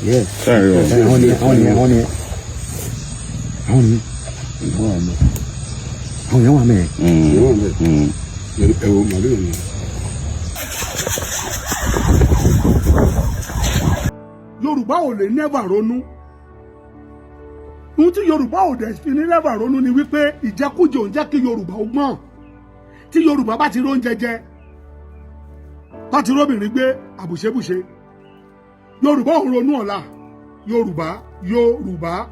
Yes. Sorry. Only. Yorùbá ò lè never ronú. Ohun tí Yorùbá ò dẹ̀ fi ní never ronú ni wípé ìjẹkújẹ ò ń jẹ́ kí Yorùbá ó gbọ́n. Tí Yorùbá bá ti róúnjẹ jẹ, tó ti róbìnrin gbé àbùṣebùṣe. Yorùbá ò ronú ọ̀la. Yorùbá.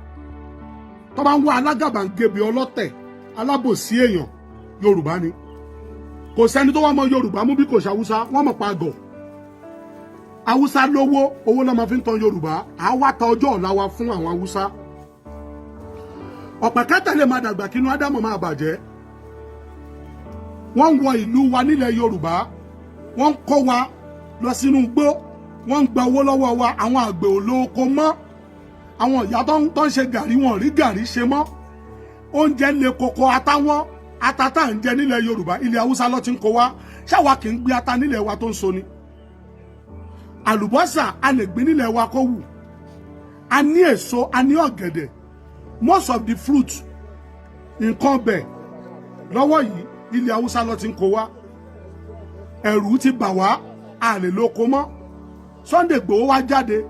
Tó bá ń wá alágàbàǹgebè ọlọ́tẹ̀, alábòsí èèyàn, Yorùbá ni. Kò sẹ́ni tó wá mọ Yorùbá mú bí kò ṣe Haúsá, wọ́n mọ̀ pa àgọ̀. Haúsá lówó, owó ló máa fi ń tan Yorùbá, à wá ta ọjọ́ ọ̀la wa fún àwọn Haúsá. Ọ̀pẹ̀ kẹ́tẹ̀ lè máa dàgbà kínú Ádámù máa bàjẹ́. Wọ́n ń wọ ìlú wa nílẹ̀ Yorùbá, wọ́n ń kó wa lọ sínú igbó, wọ́n ń gba owó lọ́wọ́ wa, àwọn àgbẹ̀ ò lóko mọ́. Àwọn ìyá tó ń ṣe gàrí wọn rí gàrí ṣe mọ́. Oúnjẹ le koko àtàwọn atata ń jẹ nílẹ̀ Yorùbá, ilẹ̀ Haúsá ló ti ń kó wa. Ṣáwa kì í gbé ata nílẹ̀ wa tó ń so ni. Àlùbọ́sà a lè gbé nílẹ̀ wa kó wù. A ní èso, a ní ọ̀gẹ̀dẹ̀. Most of the fruit nǹkan bẹ̀ lọ́wọ́ yìí ilẹ̀ Haúsá ló ti ń kó wa. Ẹ̀rù ti bà wá, a lè lóko mọ́. Sunday Igboho wá jáde,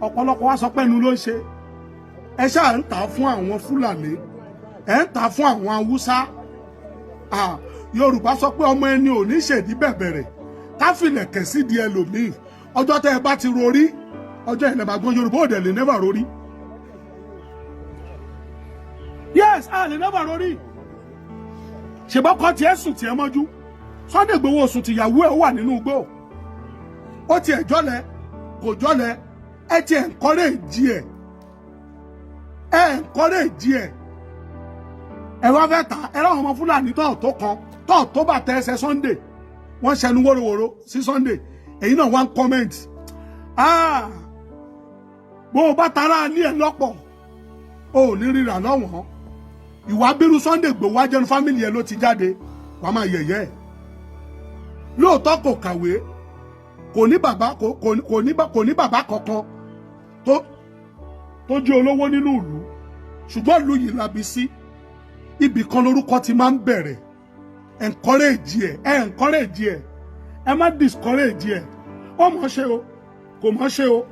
ọ̀pọ̀lọpọ̀ wá sọ pé ẹnu ló ń ṣe. Ẹ ṣáà ń tà fún àwọn Fúlàní, ẹ ń tà fún àwọn Haúsá. Yorùbá sọ pé ọmọ ẹni ò ní ṣèdí bẹ̀bẹ̀rẹ̀ káfílẹ̀ kẹ̀sí di ẹlòmíì. Ọjọ́ tẹ́ ẹ bá ti rorí, ọjọ́ ilẹ̀ bá gbọ́n. Yorùbá ò dẹ̀ lè never rorí. Yes, a lè never rorí. Ṣèbọ́ kọ́ tiẹ̀ sùn tiẹ̀ mọ́jú. Sunday Igboho sùn tìyàwó ẹ̀ wà nínú igbó. Ó tiẹ̀ jọ́lẹ̀, kò jọ́lẹ̀, ẹ ti encourage ẹ̀. Ẹ encourage ẹ̀. Ẹ wá fẹ́ ta, ẹ ráwọn ọmọ Fúlàní tó bá tẹ ẹsẹ̀ Sunday. Wọ́n ṣẹnu wóróworó sí Sunday. Èyí náà wá ń comment. Bó o bá tara ní ẹ lọ́pọ̀, o ò ní ríra lọ́wọ́n. Ìwà bírú Sunday Igboho wá jẹun fámìlì ẹ ló ti jáde, wàá máa yẹ̀yẹ́ ẹ̀. Lóòótọ́ kò kàwé, kò ní bàbá kankan tó jẹ́ olówó nínú ìlú. Ṣùgbọ́n ìlú yìí la bí sí. Ibì kan lórúkọ ti máa ń bẹ̀rẹ̀. Encourage ẹ̀. Ẹ má discourage ẹ̀. Ó mọ̀ ṣe o, kò mọ̀ ṣe o.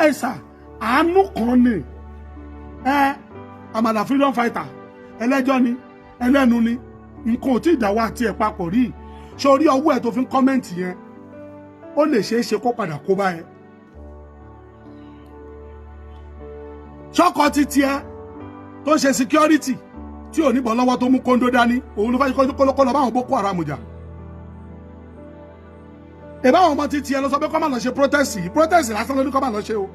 Ẹ sà, àánú kan ni. Àmàlà freedom fighter, ẹlẹ́jọ́ ni, ẹlẹ́nu ni. Nǹkan ò tí ì dáwọ́ àti ẹ̀ papọ̀ rí. Ṣé orí ọwọ́ ẹ̀ tó fi ń kọ́mẹ́ǹtì yẹn? Ó lè ṣeé ṣe kó padà kó bá ẹ. Ṣọ́kọ ti tiẹ̀ tó ń ṣe security tí ò ní bọ̀ lọ́wọ́ tó mú kóńdó dání, òun ló fẹ́ kó lọ báwọn Boko Haram jà. Ìbáwọn ọmọ ti tiẹ̀ lọ sọ pé kó má lọ ṣe protest yìí. Protest lásán ló ní kó má lọ ṣe o.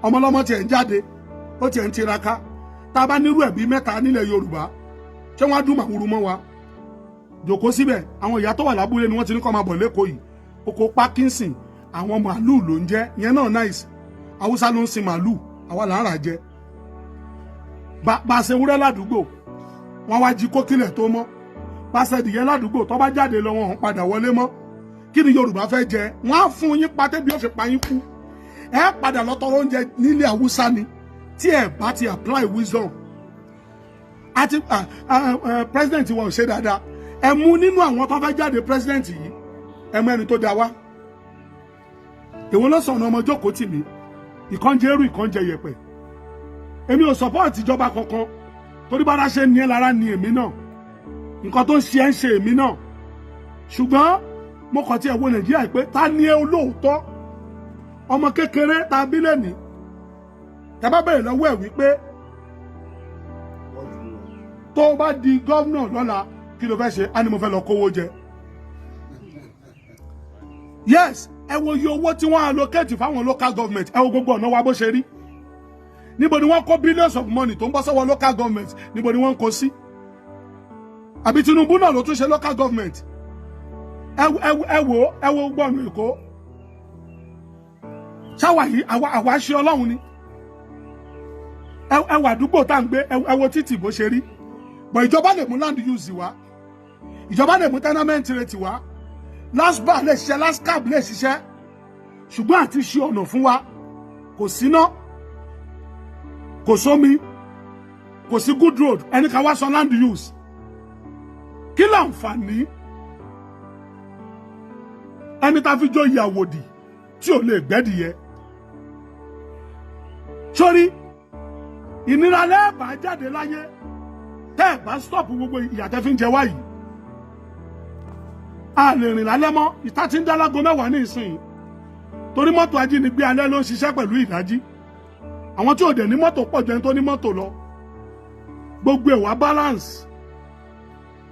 Ọmọ ọlọ́mọ tiẹ̀ ń jáde, ó tiẹ̀ ń tiraka. Tá a bá nírú ẹ̀bí mẹ́ta nílẹ̀ Yorùbá, ṣé wọ́n á dún màwúrú mọ́ wa? Jòkó síbẹ̀, àwọn ìyá tó wà lábúlé ni wọ́n ti ní kó máa bọ̀ lẹ́kọ̀ọ́ yìí. Oko Parkinson, àwọn màálù ló ń jẹ, ìyẹn náà nice. Haúsá ló ń sin màálù, àwa là ń rà jẹ. Bá a ṣe wúrẹ́ ládùúgbò, wọ́n wá jí kókílẹ̀ tó mọ́. Bá a ṣe dìyẹ ládùúgbò, tó bá jáde lọ wọn padà wọlé mọ́. Kí ni Yorùbá fẹ́ jẹ? Wọ́n á fún yín pa tẹ́bí ó fi pa yín kú. Ẹ padà lọ tọrọ oúnjẹ nílé Haúsá ni, tí ẹ bá ti apply wisdom. Àti president wa ò ṣe dáadáa. Ẹ mú nínú àwọn tó fẹ́ jáde president yìí, ẹ mú ẹni tó dá wá. Èwo ló sọ̀nà ọmọ jókòó tì mí? Ìkànjẹ eru ìkànjẹ yẹ̀pẹ̀. Èmi ò support ìjọba kankan, torí bára ṣe ní ẹ lára ni èmi náà. Nǹkan tó ń ṣe ẹ ń ṣe èmi náà. Ṣùgbọ́n mo kàn tí ẹ wo Nàìjíríà pé ta ni ẹ olóòótọ́? Ọmọ kékeré ta bí lẹ́nìí. Tẹ bá bẹ̀rẹ̀ lọ́wọ́ ẹ̀ wípé tó bá di gọ́vnà lọ́la kí ló fẹ́ ṣe? Á ní mo fẹ́ lọ kówó jẹ. Yes, ẹ wo iye owó tí wọ́n allocate fáwọn local government, ẹ wo gbogbo ọ̀nà wa bó ṣe rí. Níbo ni wọ́n kó billions of money tó ń bọ́ sọ́wọ́ local government? Níbo ni wọ́n kó sí? Àbí Tinubu náà ló tún ṣe local government? Ẹ wo gbọ́nù Èkó. Ṣáwà yìí àwa ṣe Ọlọ́run ni. Ẹ wà àdúgbò tá à ń gbé, ẹ wo títì bó ṣe rí. But ìjọba lè mú land use wá. Ìjọba lè mú tenement rate wá. LASTMA lè ṣiṣẹ́, LASTCAB lè ṣiṣẹ́. Ṣùgbọ́n àti ṣe ọ̀nà fún wa kò síná kò sómi kò sí good road ẹni ká wá sọ land use kí láǹfààní ẹni tá fi jọ ìyàwó dì tí ò lè gbẹ́dìyẹ sórí ìnira lẹ́ẹ̀bà jáde láyé tẹ́ ẹ̀ bá stop gbogbo ìyàtẹ́ fi ń jẹ wá yìí a lè rìn lálẹ́ mọ́ ìta tí ń dá lágo 10 ní ìsìn torí mọ́tò ajínigbé alẹ́ ló ń ṣiṣẹ́ pẹ̀lú ìdájí àwọn tí ò dẹ̀ ní mọ́tò pọ̀ jù ẹni tó ní mọ́tò lọ gbogbo ẹ̀wà balance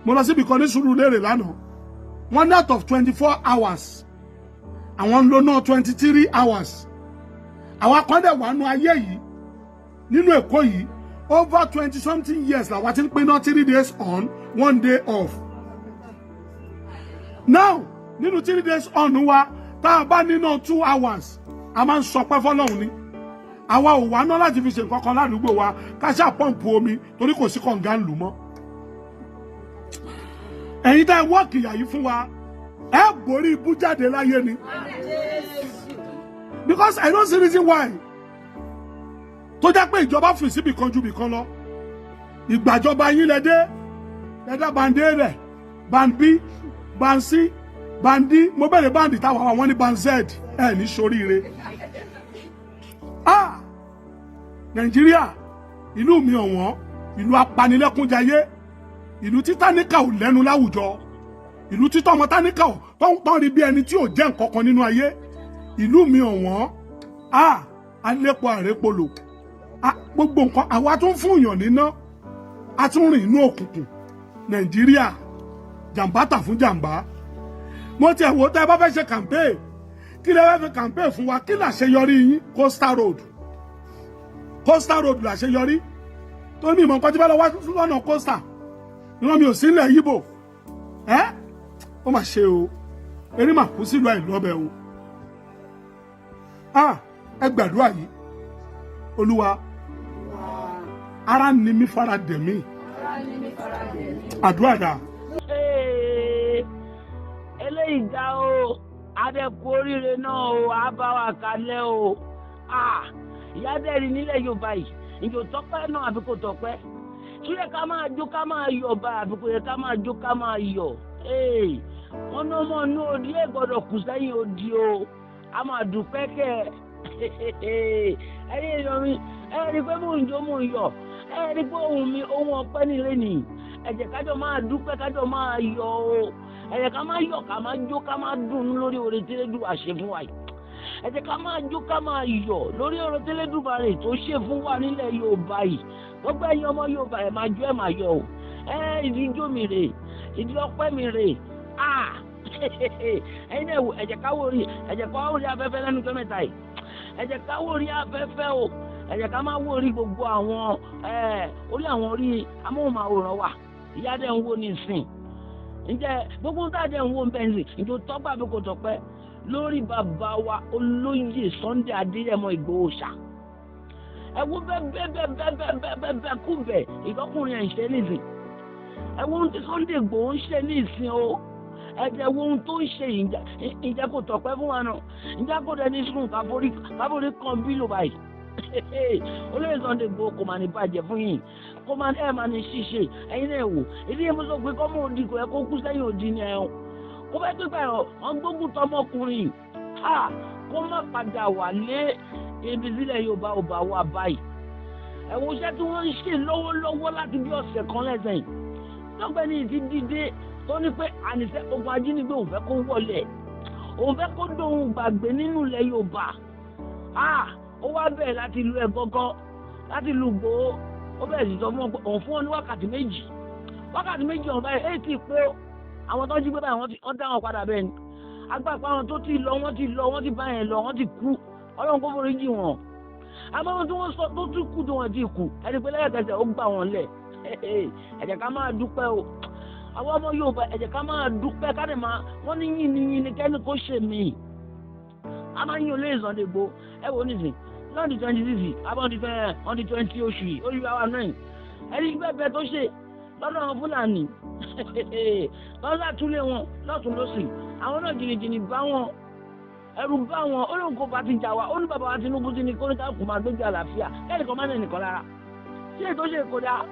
mo lọ síbi kan ní Sùúrùlérè lánàá wọ́n ní out of 24 hours àwọn ń lò náà 23 hours àwọn akọ́ndẹ̀ wà nù ayé yìí nínú Èkó yìí over 20-something years làwọn ti ń pín náà 3 days on 1 day off now nínú 3 days on wa tá a bá nínú 2 hours a máa ń sọpẹ́ fọ́lọ́run ni àwa ò wá ná láti fi ṣe nǹkan kan ládùúgbò wa ká ṣáà pọ́ǹpù omi torí kò sí kànga ń lù mọ́ ẹ̀yin tá ẹ wọ́ọ̀kì ìyà yìí fún wa ẹ borí ibú jáde láyé ni because I don't see reason why tó jẹ́ pé ìjọba fi síbi kan ju bìkan lọ ìgbàjọba yín lẹ́dẹ́ lẹ́dá bande rẹ̀ band B band C band D mo bẹ̀rẹ̀ band táwọn àwọn ní band Z ẹ̀ ní soríire Nàìjíríà ìlú mi ọ̀wọ́n ìlú apanilẹ́kúnjayé ìlú tí táníkà ò lẹ́nu láwùjọ ìlú tí tọmọ táníkà ò tó ń rí bí ẹni tí ò jẹ́ nǹkan kan nínú ayé ìlú mi ọ̀wọ́n alépo àrépolò gbogbo nǹkan àwa tún fún èèyàn níná a tún rìn inú òkùnkùn Nàìjíríà jàǹbá tà fún jàǹbá mo ti ẹ̀wò tẹ́ ẹ bá fẹ́ ṣe campaign kí lè fẹ́ fi campaign fún wa kí làṣeyọrí yín Coastal Road làṣeyọrí tó ní ìmọ̀ nǹkan tí bá lọ wá lọ́nà coastal ìran mi ò sí ilẹ̀ Yíbò ó mà ṣe o erí mà kú sílùú àìlọ́bẹ̀ o ẹ gbàdúrà yìí Olúwa ara ni mi fara dẹ̀ mí àdúrà dà. eléyìí dá o adẹ́kù oríire náà o àbáwá kalẹ̀ o ìyá dẹ́rì nílẹ̀ Yorùbá yìí ìjò tọ́pẹ́ náà àbí kò tọ́pẹ́ ṣúlẹ̀ ká máa jó ká máa yọ̀ bá àbí kò yẹ ká máa jó ká máa yọ̀ wọn náà mọ̀ ní odi ẹ̀ gbọ́dọ̀ kù sẹ́yìn odi o a máa dúpẹ́ kẹ́ ẹ̀yin èèyàn mi ẹ rí pé mò ń jó mò ń yọ̀ ẹ rí pé ohun mi ohun ọpẹ́ nílé nìyí ẹ jẹ́ kájọ máa dúpẹ́ kájọ máa yọ̀ o ẹ jẹ́ ká máa yọ̀ ká máa jó ká máa dùn lórí oore tí Elédùà ṣe fún wa yìí ẹ jẹ́ ká máa jó ká máa yọ̀ lórí oore tí Elédùà rẹ̀ tó ṣe fún wa nílẹ̀ Yorùbá yìí gbogbo ẹ̀yin ọmọ Yorùbá ẹ máa jó ẹ máa yọ̀ o ìdí ijó mi rè ìdí ọpẹ́ mi rè ẹ̀yin náà wò ẹ jẹ́ ká wò rí afẹ́fẹ́ lẹ́nu tó mẹ́ta yìí ẹ jẹ́ ká wò rí afẹ́fẹ́ o ẹ jẹ́ ká máa wò rí gbogbo àwọn orí amóhùnmáwòrán wa ìyá dẹ̀ ń wò ní ìsìn ǹjẹ́ gbogbo ń tàdé ń wò ń bẹ̀ ń sìn ǹjẹ́ tọ́gbà bí kò tọ́pẹ́ lórí bàbá wa olóyè Sunday Adéyẹmọ Ìgbòho ṣá ẹ wo bẹ́ẹ̀ kú bẹ̀ ìtọ́kùnrin ẹ̀ ń ṣe nísìn ẹ wo ohun tí Sunday Ìgbòho ń ṣe ní ìsìn o ẹ jẹ́ wo ohun tó ń ṣe ìjẹ́ kò tọ́pẹ́ fún wa náà ìjẹ́ kò dẹ̀ ní sùn káforí kan bí ló báyìí olóyè Sunday Ìgbòho kò máa ní bàjẹ́ fún yìí kó máa ẹ̀ máa ní ṣíṣe ẹ̀yin náà wò ìdí yẹn mo sọ pé kọ́mọ òdì kò yẹ kó kú sẹ́yìn òdì ni ẹ̀ kó fẹ́ pípa ẹ̀rọ wọn gbógun tọmọkùnrin kó má padà wà lé ibi sílẹ̀ Yorùbá ò bá wà báyìí ẹ̀wọ̀n iṣẹ́ tí wọ́n ń ṣe lọ́wọ́lọ́wọ́ láti bí ọ̀sẹ̀ kan lẹ́sẹ̀yìn lọ́gbẹ́ni ti dìde tó ní pé àníṣe ogun ajínigbé òun fẹ́ kó wọlé òun fẹ́ kó dóhun gbàgbé nínú ilẹ̀ Yorùbá ó wá bẹ̀rẹ̀ láti lu ẹ̀ gọ́gọ́ láti lu Ìgbòho ó bẹ̀rẹ̀ sí sọ fún wọn pé òun fún wọn ní wákàtí méjì ọ̀hún báyìí èyí ti pé àwọn tó jí gbé báyìí wọ́n dá wọn padà bẹ́ẹ̀ ni agbápá àwọn tó ti lọ wọ́n ti bá yẹn lọ wọ́n ti kú Ọlọ́run kó forí jì wọ́n àmọ́ wọn tí wọ́n sọ tó tún kú tí wọ́n ti kú ẹni pé lẹ́yẹ̀kẹsẹ̀ ó gbà wọ́n lẹ̀ ẹ jẹ́ ká máa dúpẹ́ o àwọn ọmọ Yorùbá ẹ jẹ́ ká máa dúpẹ́ ká dẹ̀ máa wọ́n ní yìn ní kẹ́ni kó ṣe mí a máa yìn olóyè Sunday Igboho ẹ wò nísìn lọ́ọ̀dì 26 abọ́ọ̀dì fẹ́ ọ̀dì 20 oṣù yìí oṣù àwa náà ẹni bẹ́ẹ̀ tó ṣe lọ́dọ̀ àwọn Fúlàní lọ́dọ̀ àtúlẹ̀ wọn lọ́tún lọ́sì àwọn náà jìnnìjìnnì bá wọn ẹ̀rù bá wọn ó lóun kó bá ti jà wá ó ní bàbá wa Tinubu ti ní kó ní ká kó máa gbégbé àlàáfíà kẹ́nìkan má nẹnìkan lára ṣé ètò ṣe kó dáa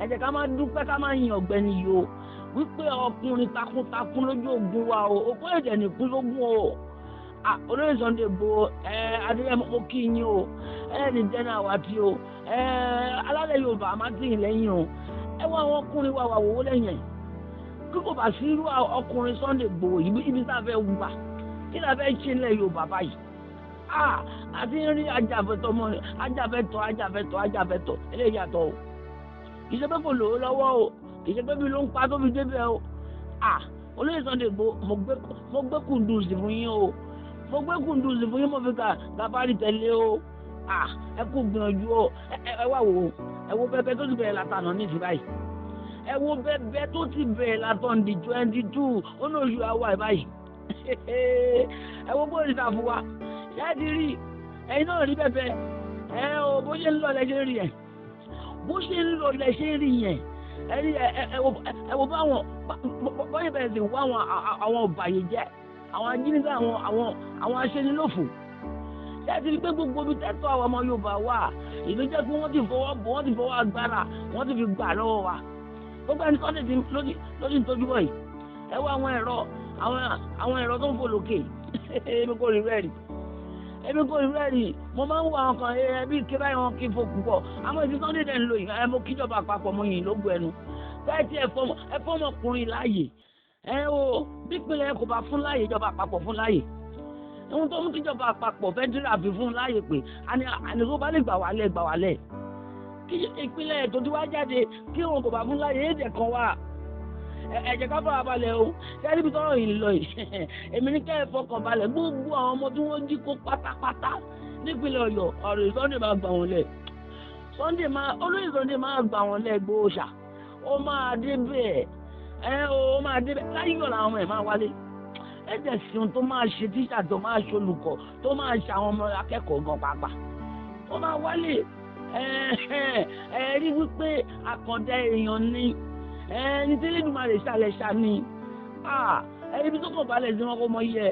ẹ jẹ́ ká máa dúpẹ́ ká máa yin ọ̀gbẹ́ni yìí o wípé ọkùnrin takuntakun lójú ogun wa o òkú ẹ̀jẹ̀ nìkún lógún o olóyè Sunday Igboho adéyẹmọ mo kí yín o ẹni jẹ́nà àwàtí o alálẹ̀ Yorùbá amátìyìn lẹ́yìn o ẹ wọ àwọn ọkùnrin wa wà wòwó lẹ́yìn kí kò bá sí irú ọkùnrin Sunday Igboho ibi tá a fẹ́ gbà kí la fẹ́ ṣe nílẹ̀ Yorùbá báyìí àti rí ajàfẹ́tọ̀ eléyìí yàtọ̀ o kì í ṣe pé kò lò ó lọ́wọ́ o kì í ṣe pé bí ló ń pa tó fi débẹ̀ o olóyè Sunday Igboho mo gbé kùndùsì fún yín o mo gbé kùndùsì fún yín mo fi Gàfárì tẹ̀lé o ẹ kú gbìyànjú o ẹ wá wò ó ẹ wo bẹ́ẹ̀ tó ti bẹ̀rẹ̀ látànà ní ìsìn báyìí ẹ wo bẹ́ẹ̀ tó ti bẹ̀rẹ̀ látàn di 22 ó ní oṣù àwa ẹ̀ báyìí ẹ wo bó ìta fún wa ṣáà ti rí ẹ̀yin náà rí bẹ́ẹ̀ o bó ṣe ń lọ lẹ́ṣẹ̀ rí ẹ̀ bó ṣe ń lọ lẹ́ṣẹ̀ rí yẹn ẹ wo báwọn bọ́yìn bẹ̀rẹ̀ sí wá àwọn ọ̀bàyéjẹ́ àwọn ajínigbé àwọn aṣẹ́nilófò ṣáà ti rí pé gbogbo ibi tẹ́tọ́ àwọn ọmọ Yorùbá wà ìlú jẹ́ pé wọ́n ti fọwọ́ agbára wọ́n ti fi gbà lọ́wọ́ wa gbogbo ẹni Sunday lójú ìtọ́jú bọ̀ yìí ẹ wá àwọn ẹ̀rọ tó ń fò lókè èmi kò rí rẹ́ẹ̀rì mo máa ń wo àwọn kan ẹbí ké báyìí wọn kí n fò púpọ̀ àmọ́ ìdí Sunday dẹ̀ ń lò yìí mo kíjọba àpapọ̀ mo yìn lógo ẹnu bẹ́ẹ̀ tí ẹ fọ́mọkùnrin láàyè bí ìpínlẹ̀ kò bá fún láàyè ìjọba àpapọ̀ fún láàyè ohun tó mú kíjọba àpapọ̀ fẹ́dírà fi fún láàyè pé àníkó bá lè gbà wálẹ̀ kí ìpínlẹ̀ tó ti wá jáde kí wọn kò bá fún láàyè èdè kan wà ẹ̀jẹ̀ ká fara balẹ̀ o kẹ́rì bí tọ́rọ̀ yìí lọ yìí èmi ní kẹ́ ẹ fọkàn balẹ̀ gbogbo àwọn ọmọ tí wọ́n jí kó pátápátá nípínlẹ̀ Ọ̀yọ́ ọ̀rọ̀ Sunday máa gbà wọ́n lẹ̀ olóyè Sunday máa gbà wọ́n lẹ̀ gbòòṣà ó máa débẹ̀ ó máa débẹ̀ láyọ̀ làwọn ọmọ ẹ̀ máa wálé ẹ̀jẹ̀ sí ohun tó máa ṣe tíṣà tó máa ṣe olùkọ́ tó máa ṣe àwọn ọmọ akẹ́kọ̀ọ́ gan pàápàá ó máa wálé rí wípé àkàndá èèyàn ní ẹni tí Elédùmarè ṣàlẹ̀ ṣàní ẹni bí tó kàn balẹ̀ sí wọn kó mọ yẹ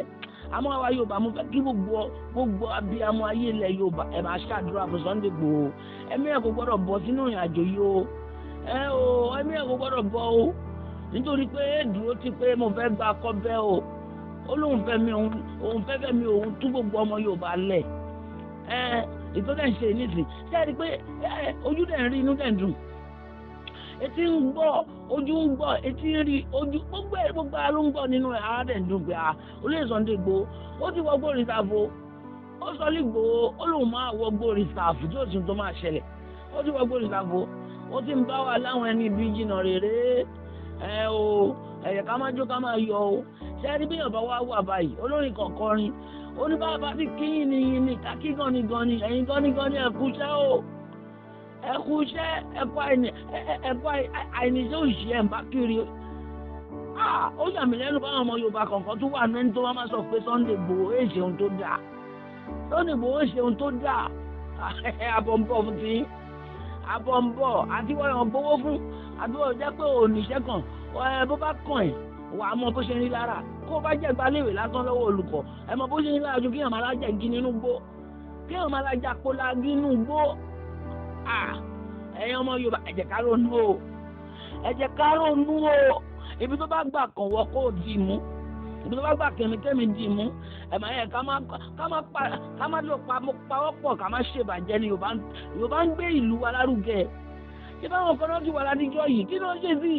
àmọ́ àwa Yorùbá mo fẹ́ kí gbogbo abiyamọ ayé ilẹ̀ Yorùbá ẹ máa ṣàdúrà fún Sunday Igboho ẹ̀mí ẹ̀ kò gbọ́dọ̀ bọ́ sínú ìrìn àjò yìí o ẹ̀mí ẹ̀ kò gbọ́dọ̀ bọ́ o nítorí pé dúró ti pé mo fẹ́ gba akọ́ bẹ́ o ó lóun fẹ́ mi òun tú gbogbo ọmọ Yorùbá lẹ̀ ìtọ́jà ń ṣe nísìn ṣé ẹ rí i pé ojú dẹ̀ ń rí inú dẹ̀ ń dùn etí ń gbọ́ ojú ń gbọ́ etí ń rí ojú gbogbo ara ló ń gbọ́ nínú ẹ̀ ara dẹ̀ ń dùn pé olóyè Sunday Igboho ó ti wọ gbórí sáfo ó sọ Igboho ó lóun máa wọ gbórí sáfo tí ó sì tó máa ṣẹlẹ̀ ó ti wọ gbórí sáfo ó ti ń bá wa láwọn ẹni ibi jìnnà rere ẹ̀yẹ̀ ká máa jó ká máa yọ o ṣé ẹ rí bí Yorùbá wá wà báyìí olórin kọ̀ọ̀kọrin oníbàbá ti kíyìn ní kákí gani ẹ̀yin gani ẹ̀kúṣẹ́ o ẹ̀kúṣẹ́ ẹ̀kọ́ àìníṣẹ́ òṣìṣẹ́ ẹ̀ ń bá kiri ó yà mí lẹ́nu báwọn ọmọ Yorùbá kọ̀ọ̀kan tó wà nẹ́ni tó wá máa sọ pé Sunday Igboho èè ṣe ohun tó dáa Sunday Igboho èè ṣe ohun tó dáa àbọ̀nbọ̀ fún ti àbọ̀nbọ̀ àti wọ́n yàn gbowó fún àdúrà jẹ́ pé òníṣẹ́ kan bó bá kàn ẹ̀ wà á mọ bó ṣe ń rí lára kó bá jẹ́ gbaléwé lásán lọ́wọ́ olùkọ́ ẹ mọ bó ṣe ń rí lára ju kéèyàn máa lájà igi nínú gbó kéèyàn máa lájà kólá nínú gbó ẹ̀yin ọmọ Yorùbá ẹ jẹ́ ká ronú o ẹ jẹ́ ká ronú o ibi tó bá gbà kàn wọ́ kó o dì mú ibi tó bá gbà kẹ́mi dì mú ẹ máa yẹ ká má lọ pawọ́pọ̀ ká má ṣèbàjẹ́ ni Yorùbá ń gbé ìlú wa lárugẹ kí báwọn kan náà ti wà ládìjọ́ yìí kí ló ń ṣe sí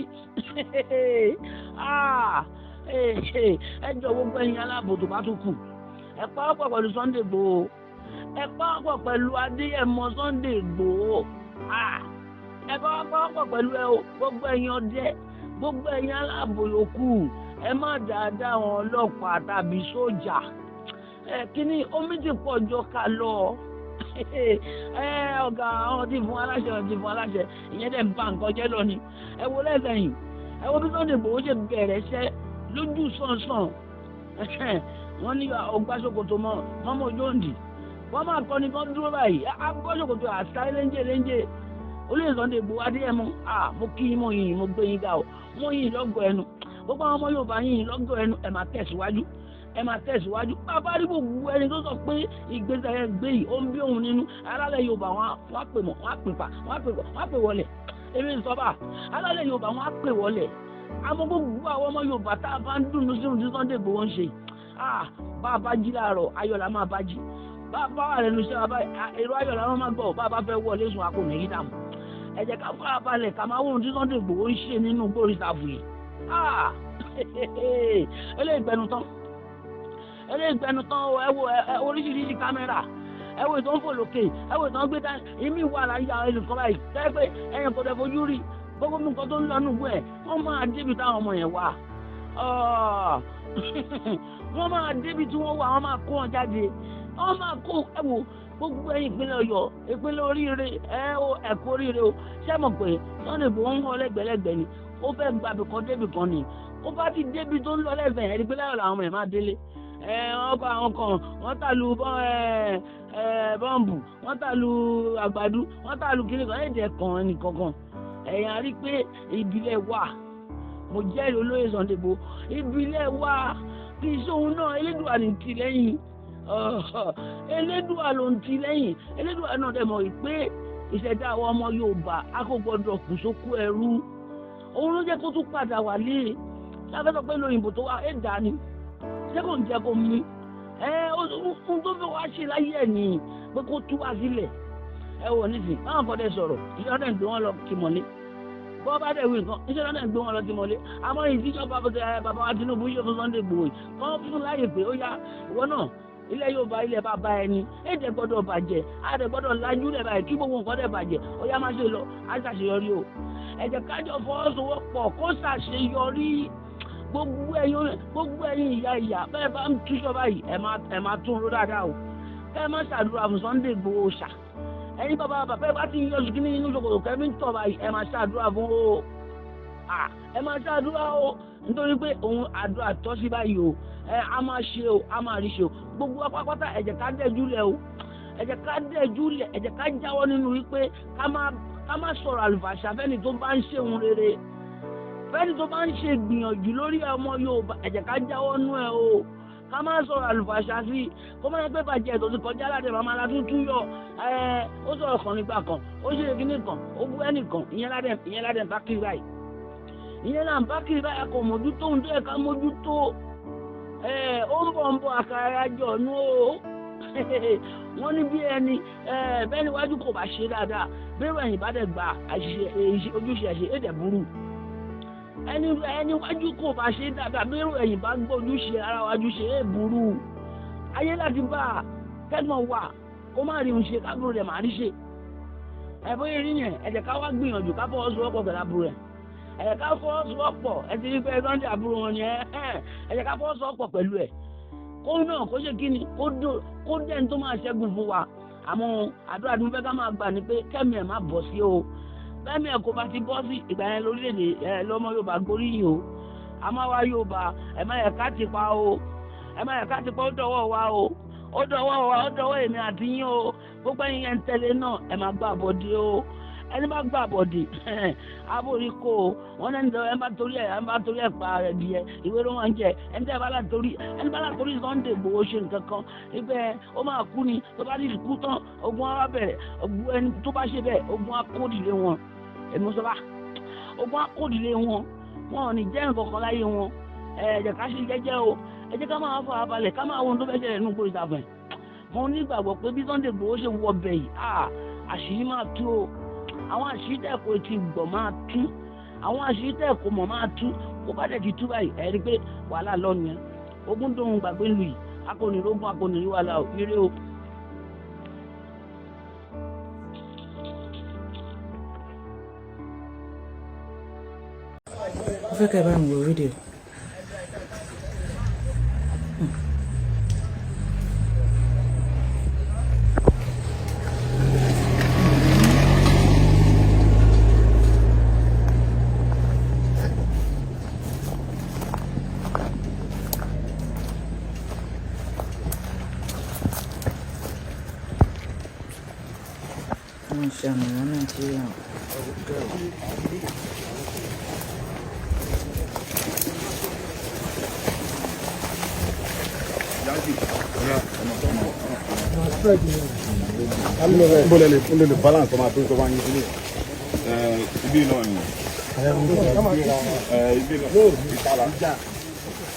ẹ jọ gbogbo ẹ̀yin aláàbò tó bá tún kù ẹ pawọ́pọ̀ pẹ̀lú Sunday Igboho ẹ pawọ́pọ̀ pẹ̀lú Adéyẹmọ Sunday Igboho ẹ pawọ́pọ̀ pẹ̀lú gbogbo ẹ̀yin ọdẹ gbogbo ẹ̀yin aláàbò yòókù ẹ má dáadáa àwọn ọlọ́pàá tàbí sójà kíní omi ti pọ̀ jọ ká lọ ọ̀gá àwọn ti fún aláṣẹ ìyẹn dẹ̀ ń bá nǹkan jẹ́ lọ ni ẹ wo lẹ́sẹ̀yìn ẹ wo bí Sunday Igboho ṣe bẹ̀rẹ̀ iṣẹ́ lójú sànsàn wọ́n ní ọgbàṣokoto mọ́mọ́ ojóǹdì wọ́n máa kọ́ni kan dúró báyìí agbọ́ṣokoto àṣà léńjé olóyè Sunday Igboho Adéyẹmọ mo kí mo yìn mo gbé yín ga o mo yìn lọ́gọ̀ ẹnu gbogbo àwọn ọmọ Yorùbá yìn lọ́gọ̀ ẹnu ẹ̀ máa tẹ̀síwájú ẹ máa tẹ̀síwájú bàbá rí gbogbo ẹni tó sọ pé ìgbésẹ̀ ẹ gbé yìí ó ń bí òun nínú alálẹ̀ Yorùbá wọn á pè mọ́ wọn á pè pa wọn á pè wọlé èmi ń sọ bá alálẹ̀ Yorùbá wọn á pè wọlé àmọ́ gbogbo àwọn ọmọ Yorùbá tá a bá ń dùnnú sínú tí Sunday Igboho ń ṣe bá a bá jí láàárọ̀ ayọ̀ la máa bá jí bá a bá wà lẹ́nu iṣẹ́ wa báyìí èrò ayọ̀ la máa gbọ́ bá a bá fẹ́ wọlé sùn akọ nìyí dàmú ẹ jẹ́ ká fara balẹ̀ ká máa wọ́n tí Sunday Igboho ń ṣe nínú gbórí sáfù yìí eléyìí gbẹnu tán ẹ wo oríṣiríṣi kámẹ́rà ẹ wo ìtàn fòlòkè ẹ wo ìtàn gbé dání ìmí wà láyé àwọn ẹnìkan báyìí tẹ́ pé ẹ̀yìn kò dẹ̀ fojú rí gbogbo nǹkan tó ń lọ nùgbọ́ ẹ̀ wọ́n máa débi táwọn ọmọ yẹn wà wọ́n máa débi tí wọ́n wà wọ́n máa kó wọn jáde wọ́n máa kó ẹ wo gbogbo ẹ̀yin ìpínlẹ̀ Ọ̀yọ́ ìpínlẹ̀ oríire ẹ̀kọ́ oríire o ṣé mọ̀ pé Sunday Igboho ń hàn lẹ́gbẹ̀lẹ́gbẹ̀ ni ó fẹ́ gbàbí kan débi kan ni ó bá ti débi tó ń lọ lẹ́gbẹ̀ẹ́ yẹn ìpínlẹ̀ Ọ̀yọ́ làwọn ọmọ yẹn máa délé wọ́n bá àwọn kan wọ́n tàlù bọ́ǹbù wọ́n tàlù àgbàdo wọ́n tàlù kiri kan ẹ̀jẹ̀ kan ẹnìkankan ẹ̀yìn àrí pé ìbílẹ̀ wà mo jẹ́rìí olóyè Sunday Igboho ìbílẹ̀ wà kì í sóhun náà Elédùà ní ti lẹ́yìn Elédùà ló ń ti lẹ́yìn Elédùà náà dẹ̀ mọ̀ pé ìṣẹ̀dá àwọn ọmọ Yorùbá a kò gbọdọ̀ kù sókú ẹrú òun ló jẹ́ kó tún padà wálé lábẹ́ sọ pé lóyìnbó tó wà ẹ̀dá ni ṣé kò ń jẹ́ kó mú ohun tó fẹ́ wá ṣe láyé ẹ̀ nìyí pé kó tú wá sílẹ̀ ẹ wò nísìn báwọn kan dẹ̀ sọ̀rọ̀ ìṣẹ́ ọ̀dẹ̀ ń gbé wọn lọ tì mọ́lé bọ́ bá dẹ̀ wí nǹkan ìṣẹ́ ọ̀dẹ̀ ń gbé wọn lọ tì mọ́lé àmọ́ ìdíjọba bàbá wa Tinubu yóò fún Sunday Igboho wọ́n fún láyè pé ó yá ìwọ náà ilẹ̀ Yorùbá ilẹ̀ bàbá ẹni èdè gbọ́dọ̀ bàjẹ́ àdè gbọ́dọ̀ lajú lẹ̀ báyìí kí gbogbo nǹkan dẹ̀ bàjẹ́ ó yá má ṣe lọ á ṣàṣeyọrí o ẹ jẹ́ kájọ fọwọ́sowọ́pọ̀ kó ṣàṣeyọrí gbogbo ẹ̀yin ìyá bẹ́ẹ̀ bá ń túṣọ báyìí ẹ máa tún ró dáadáa o kẹ́ ẹ má ṣàdúrà fún Sunday Igboho ṣá ẹ̀yin bàbá bá ti ń yọ ṣùgbọ́n nínú ṣòkòtò kẹ́mí ń tọ̀ báyìí ẹ máa ṣàdúrà fún o ẹ máa ṣàdúrà o nítorí pé òun àdúrà tọ́ sí báyìí o a máa ṣe o a máa rí ṣe o gbogbo apápátá ẹ jẹ́ ká dẹ̀júlẹ̀ o ẹ jẹ́ ká dẹ̀júlẹ̀ ẹ jẹ́ ká jáwọ́ nínú wípé ká má sọ̀rọ̀ àlùfàṣà fẹ́ni tó bá ń ṣe òun rere fẹ́ni tó bá ń ṣe gbìyànjú lórí ọmọ Yorùbá ẹ jẹ́ ká jáwọ́ nú ẹ o ká má sọ̀rọ̀ àlùfàṣà sí i kó má yẹ pé bàjẹ́ ètò ti kọjá láti màmá la tuntun yọ ó sọ̀rọ̀ kan nígbà kan ó ṣe kíní kan ó bú ẹnìkan ìyẹn ládẹ̀ ń bá kiri báyìí ìyẹn là ń bá kiri báyìí kò mójútó ohun tó yẹ ká mójútó ó ń bọ̀ àkàrà jọ nú o wọ́n ní bí ẹni bẹ́ẹ̀ ni wájú kò bá ṣe dáadáa bẹ́ẹ̀ ẹ̀yìn bá dẹ̀ gba ojúṣe ẹ̀ṣẹ̀ èdè burú ẹni wájú kò bá ṣe dáadáa bẹ́ẹ̀ ẹ̀yìn bá gbọ́ ojúṣe ara wájú ṣe é burú ayé láti bá kẹ́gbọ̀n wà kó má rí òun ṣe kábúrò rẹ̀ má rí ṣe ẹ̀fọ́ yẹn rí yẹn ẹ jẹ́ ká wá gbìyànjú ká fọwọ́sowọ́pọ̀ pẹ̀lú àbúrò rẹ̀ ẹ jẹ́ ká fọwọ́sowọ́pọ̀ ẹ ti rí pé Sunday àbúrò wọn yẹn ẹ jẹ́ ká fọwọ́sowọ́pọ̀ pẹ̀lú ẹ̀ kó náà kó ṣe kí ni kó dẹ́n tó máa ṣẹ́gun fún wa àmọ́ àdúrà tí mo fẹ́ ká máa gbà ní pé kẹ́mi ẹ̀ má bọ̀ sí o bẹ́ẹ̀ni ẹ̀ kó bá ti bọ́ sí ìgbà yẹn lórílẹ̀‐èdè lọ́mọ Yorùbá gorí yìí o àmọ́ wa Yorùbá ẹ̀ má yẹ ká ti pa o ẹ̀ má yẹ ká ti pa ó dọ̀wọ́ wa o ó dọ̀wọ́ èmi àti yín o gbogbo ẹ̀yin yẹn ń tẹ̀lé náà ẹ̀ má gbà bọ̀dé o ẹni bá gbà bọ̀dé aborí kó o wọn náà ń dọ̀ ẹ̀ bá torí ẹ̀ pa ẹ̀ di ẹ̀ ìwé ló wọ́n ń jẹ ẹni bá látorí Sunday Igboho ṣe nǹkan kan ibẹ̀ ó máa kú ni tó bá ti kú tán ogun á bẹ̀rẹ̀ ogun ẹni tó bá ṣe bẹ́ẹ̀ ogun á kó ìdílé wọn ẹ̀mí sọ́ba ogun á kó ìdílé wọn wọn ò ní jẹ́ nǹkan kan láyé wọn ẹ̀jẹ̀ ká ṣe jẹ́jẹ́ o ẹ jẹ́ ká máa fọ abalẹ̀ ká máa wo ohun tó fẹ́ ṣẹlẹ̀ nínú gbòòrò ìtàfẹ́ mo nígbàgbọ́ pé bí Sunday Igboho ṣe wọ bẹ̀ yìí àṣírí máa tú o àwọn àṣírí tẹ̀ kò ti gbọ̀ máa tú àwọn àṣírí tẹ̀ kò mọ̀ máa tú kó bá dẹ̀ ti tú báyìí ẹ̀ rí pé wàhálà lọ́nu yẹn ogun tóun gbàgbé lu yìí akọnirógún akọnirí wàhálà ò ire o. mo fẹ́ kẹ́ ẹ bá mi wo fídíò. wọ́n ṣe àmọ̀ràn Nàìjíríà. Boleh balance sama tu tu wangi ini. Ibi no ni. Ibi no. Itala.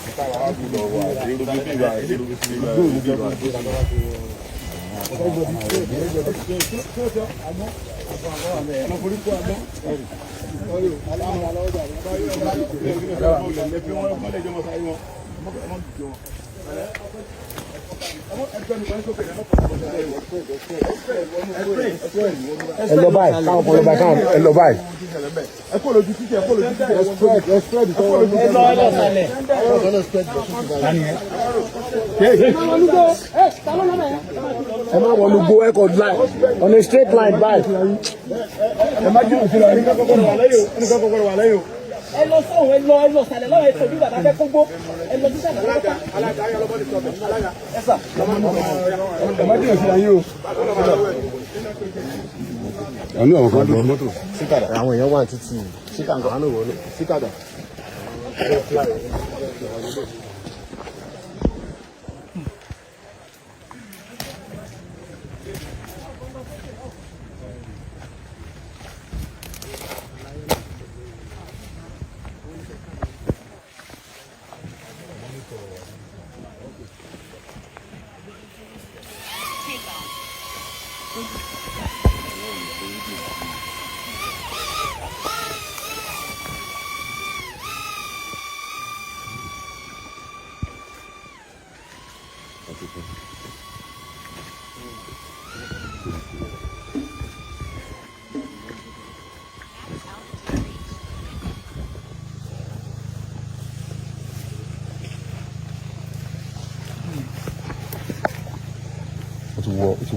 Itala aku do wa. Ibu bibi wa. Hello bye. Come follow back on. Hello bye. On a straight line by. Hello, sale, no, esto viva, dame combo. Hello, sale, àwọn èèyàn wà títí síkà nǹkan àánú wọlé síkà dà.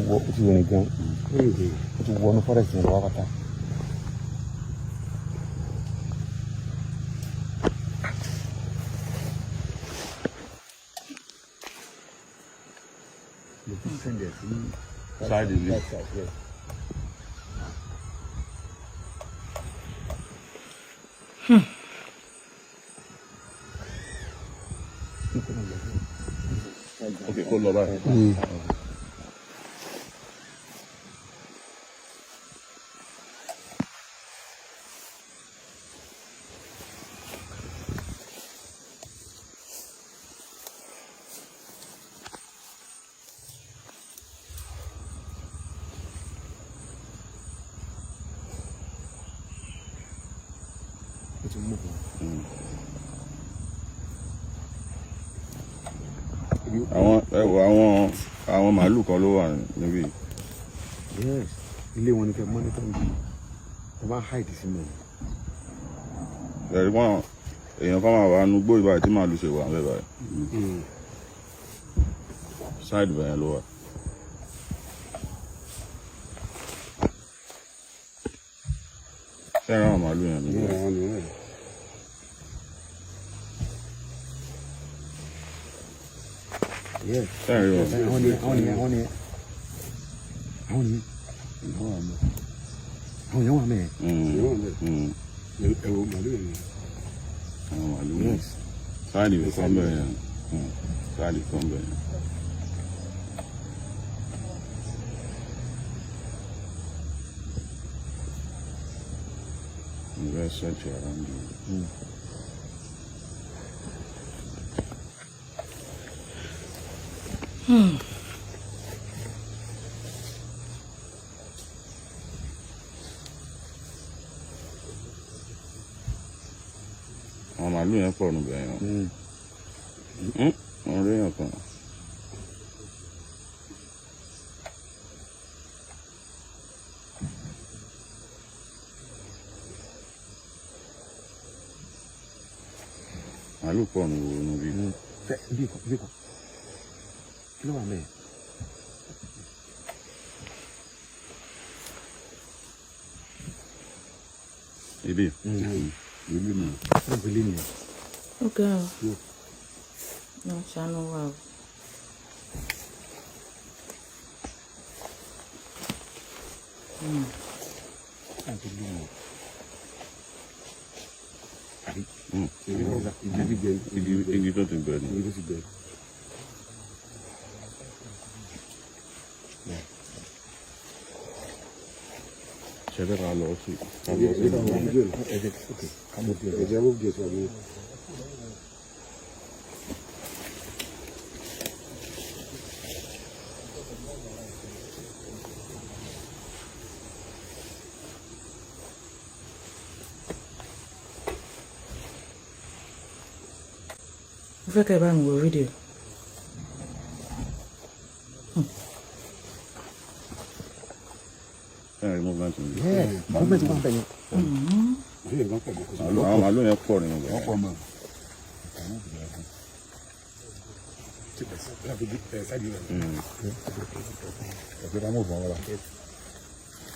Ó ti rìn gan. Ó ti wọnú forest ní lọ́wọ́ pátá. Side ilé. Okay, kó lọ báyìí. Àwọn màálù kan ló wà níbí. Yes, ilé wọn ni kẹ́ monitor níbí. Ẹ máa hide sí mi. Ẹ̀rí wọn èèyàn kan máa wà nínú gbó ìbáyìí tí màálù ṣe wà ń bẹ̀ báyìí. Side bẹ̀yẹn ló wà. Ṣé àwọn màálù yẹn ni? Yes. Sorry, Àwọn màálù yẹn pọ̀ nù bẹ́ẹ̀ yẹn. Wọ́n rí yàn kan. Màálù pọ̀ nù bí. Bí kò. Kí ló wà mẹ́ẹ̀? Ibi. Ibi mi. Ibi mi. Okay. No, channel wow. Igi tó ti bẹ̀rẹ̀ ni. ṣẹ̀fẹ̀ ká lọ sí Mo fẹ́ kẹ́ ẹ bá mi wo fídíò. movement movement wà bẹ́ẹ̀ ni àwọn màálù yẹn pọ̀ nínú rẹ̀.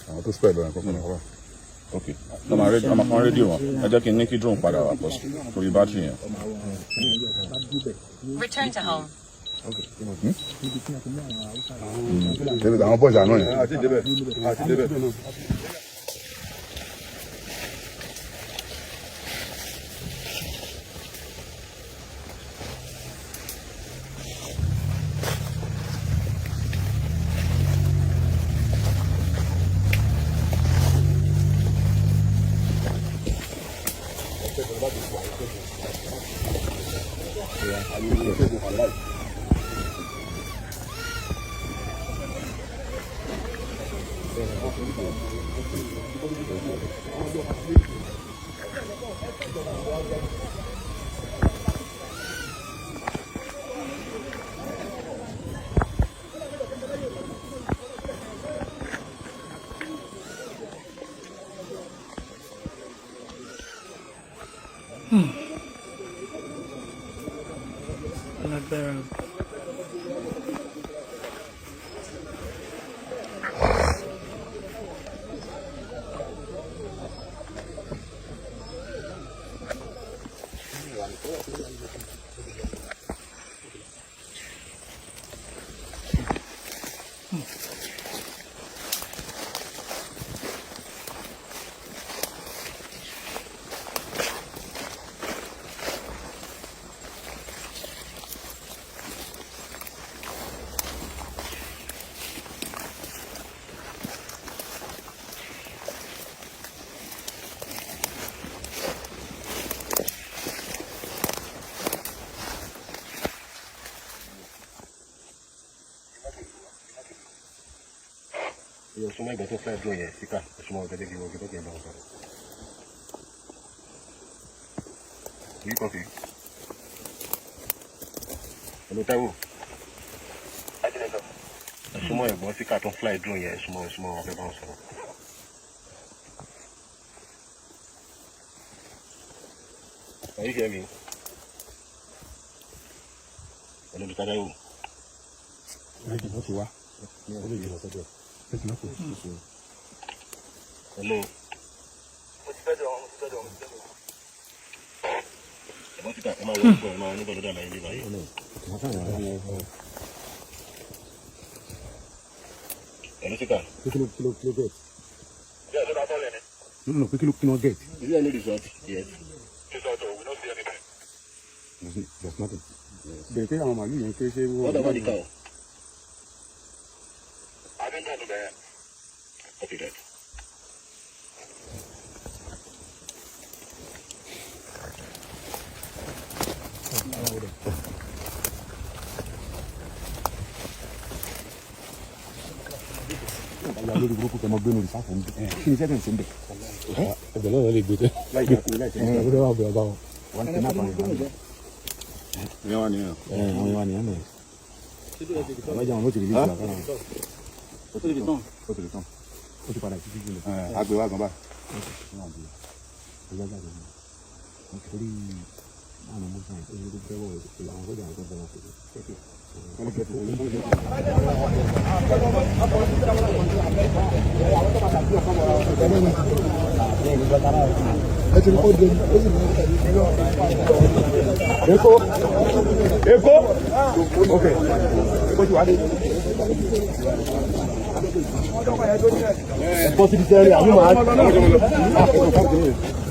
àwọn tó spẹ̀ lọ́yìn kọ́kọ́ náà wà. ok ọmọ rédíò wọn ẹ jẹ́ kí n ní kí drone padà wà pọ̀ sí torí bátìrì yẹn. Return to home. David, àwọn bọ́ọ̀sì àná yẹn. àti débẹ̀. Lágbára. Yo sono mai fatto fare due sika, sono vedere che vuoi che abbiamo fatto. Qui così. Lo tawo. Sono mai buon sika to fly drone ya, sono abbiamo fatto. Are you hear me? Hello, Bitayo. Hello. No, quickly look get. Is there any result? Yes. There's nothing. They say I'm a crazy. What about the cow? I don't know that. Okay, that. Lórí burúkú tẹ mọ gbé lórí sáfù ń bẹ kí ni sẹ́kẹ̀ ń ṣe ń bẹ. ẹgbẹ́ náà lè gbé tẹ. ẹgbẹ́ náà bẹ̀rẹ̀ báwọn. wọ́n ti náà fàyè báwọn. ìyẹn wà nìyẹn. àwọn ìwà nìyẹn mẹ́. àbájá wọn ló ti rí bí ìgbà kan náà. ó ti tán. ó ti padà títí jùlọ. àgbẹ̀ wa gan bá. nítorí àwọn ọmọ sáyẹn ó ní kó fẹ́ wọ̀ àwọn sójà àwọn tó bọ̀ wọn kò tó. Eko? Okay. Eko ti wà dé. Ẹ̀kọ́ ti di sẹ́rí àbí màá.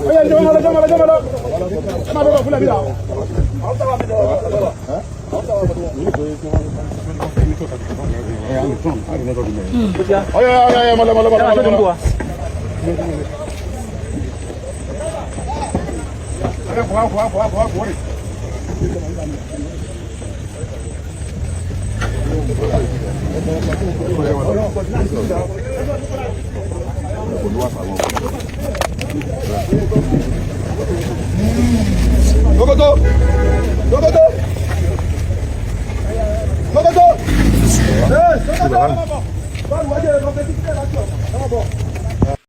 Ó yẹ jọmọlọ. Ẹ máa bọ̀ fúnlẹ̀ bí la. Oya, mọlẹ. Sokoto!